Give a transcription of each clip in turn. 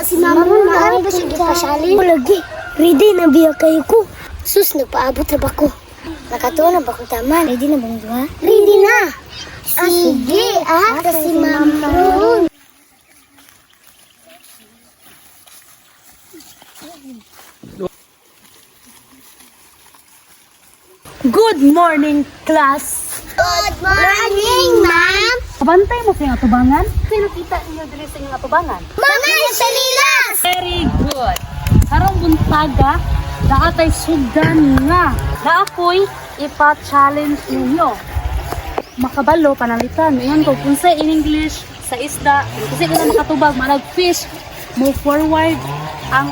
Si mama mo, maaari ba siya gipasyalin? Lagi, ready na biya kayo ko. Sus, nagpaabot na ba ko? Nakatuwa na ba ko taman? Ready na bang duha? Ready na! Sige, kasi mama ron. Good morning, class! Good morning, ma'am! Kabantay mo sa iyong atubangan? Pinakita niyo dili sa iyong atubangan? Mga salilas! Very good! Karong buntaga, naatay sugan nga na ako'y ipa-challenge ninyo. Makabalo, panalitan. Ngayon ko, kung sa in English, sa isda, kasi ka na makatubag, manag-fish, move forward ang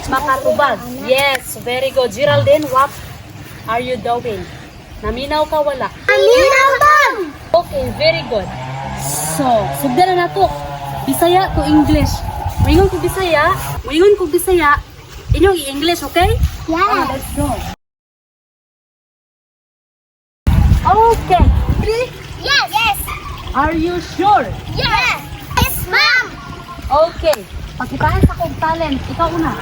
makatubag. Yes, very good. Geraldine, what are you doing? Naminaw ka, wala? Aminaw, ma'am! Okay, very good. So, sugdan na nato. Bisaya to English. Moingon ko Bisaya, inyong i-English, okay? Yeah. Let's go. Okay. Yes! Yes! Are you sure? Yes! Yes, ma'am! Okay. Pagkitaan sa kong talent, ikaw una.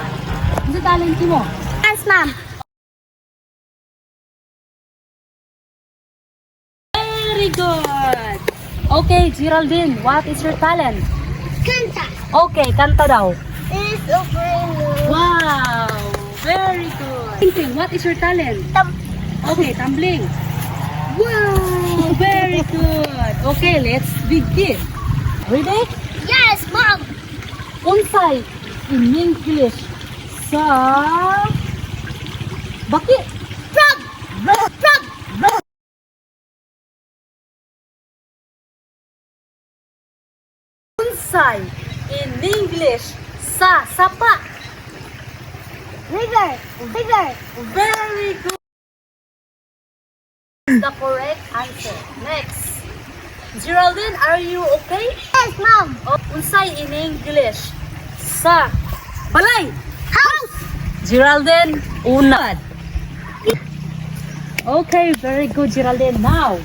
Ano talent mo? Yes, ma'am! Very good. Okay, Geraldine, what is your talent? Kanta! Okay, kanta daw. Is over. Wow, very good. Thinking, what is your talent? Okay, tumbling. Wow, very good. Okay, let's begin. Ready? Yes, ma'am! Unsay in English sa bakit? Frog! Frog! Unsay in English sa sapa? River! River! Very good. The correct answer. Next. Geraldine, are you okay? Yes, ma'am! Unsay in English sa balay? House! Geraldine, unad. Okay, very good, Geraldine. Now,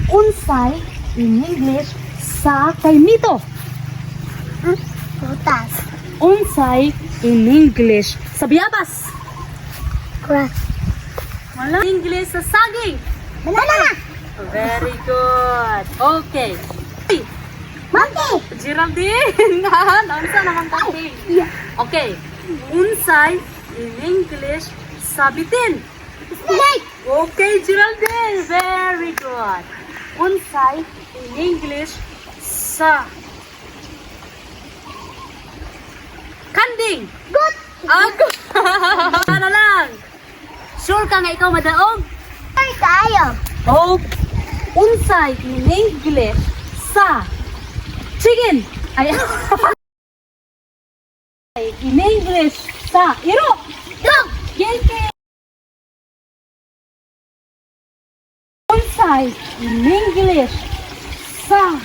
unsay in English sa kaimito? Putas! Unsay in English sa biyabas? Grass! Wala. English sa saging? Banana! Very good. Okay. Monkey! Geraldine, unsa naman kasi? Yeah. Okay. Unsay in English sa bitin? Snake! Okay, Geraldine. Very good. Unsay in English sa kanding? Good! Ako. Ano lang? Sure ka nga ikaw madaog? Ay, tayo! Oh, unsay in English sa chicken? Ay, in English sa iro? Dog! Yelke. Unsay in English sa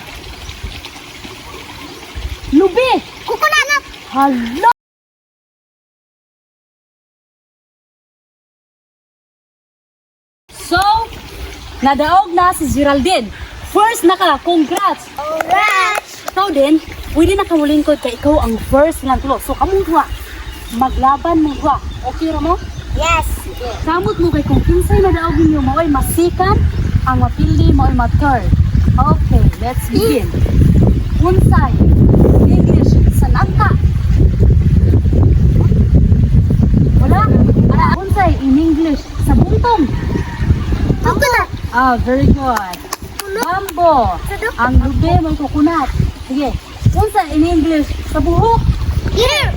lubi? Kukunanap! Hala! So, nadaog na si Geraldine. First congrats! Alright! Ikaw din, pwede na kamulingkod kay ikaw ang first ng tulo. So, kamong duha, maglaban mong duha. Okay ra mo? Yes! Kamot mo kay kung kinsay nadaog ninyo, mao'y masikan, ang mapili mo'y ma-third. Okay, let's begin. Unsay, English, sa nangka. Wala? Unsay, in English, sa buntong. Coconut! Ah, very good. Bambo. Ang lubi mo coconut. Sige. Unsa in English sa buhok? Ear!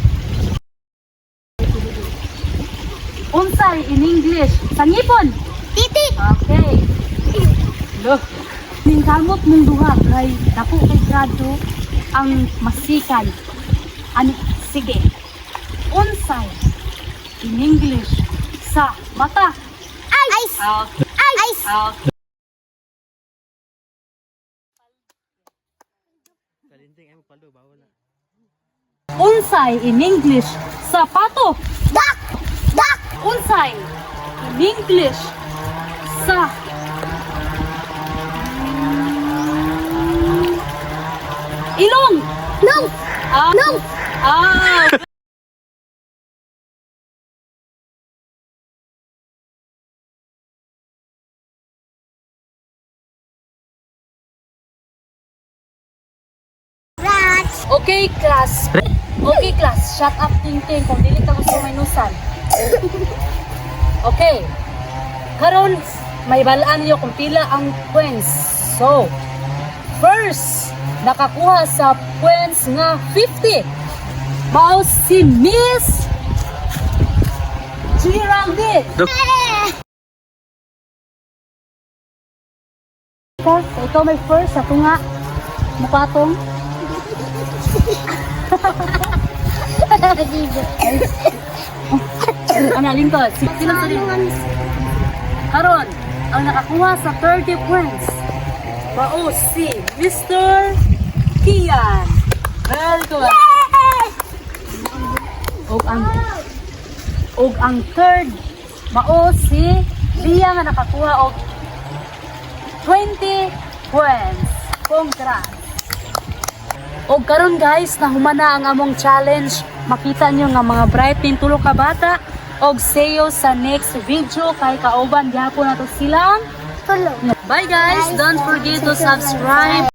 Unsa in English sa ngipon? Titik! Okay. Look. Ningkamot mong duha kay dako kay grado ang masikan. Ani sige. Unsay in English sa mata? Ice! Okay. Ice! Okay. Unsay in English sa pato? Duck! Duck! Unsay in English sa ilong? Nose! Ah, Nose! Ah! Rats! Okay, class. Okay, class. Shut up, ting-ting. Kung dili ka gusto minusan. Okay. Karon, may balaan niyo kung pila ang points. So, first, nakakuha sa points nga 50. Mao si Miss Geraldine. Ito may first. Ako nga, mukatong. Ano, lingkod? Sino sa lingkod? Karon, ang nakakuha sa 30 points. Mao si Mr. Kian. Very good. Og ang third, mao si Lia nga nakakuha og 20 points. Congrats. Og karon guys, nahumana ang among challenge. Makita nyo nga mga bright ning tulo ka bata. Og sayo sa next video kay kauban gyapon nato silang. Tulog. Bye guys, don't forget to subscribe.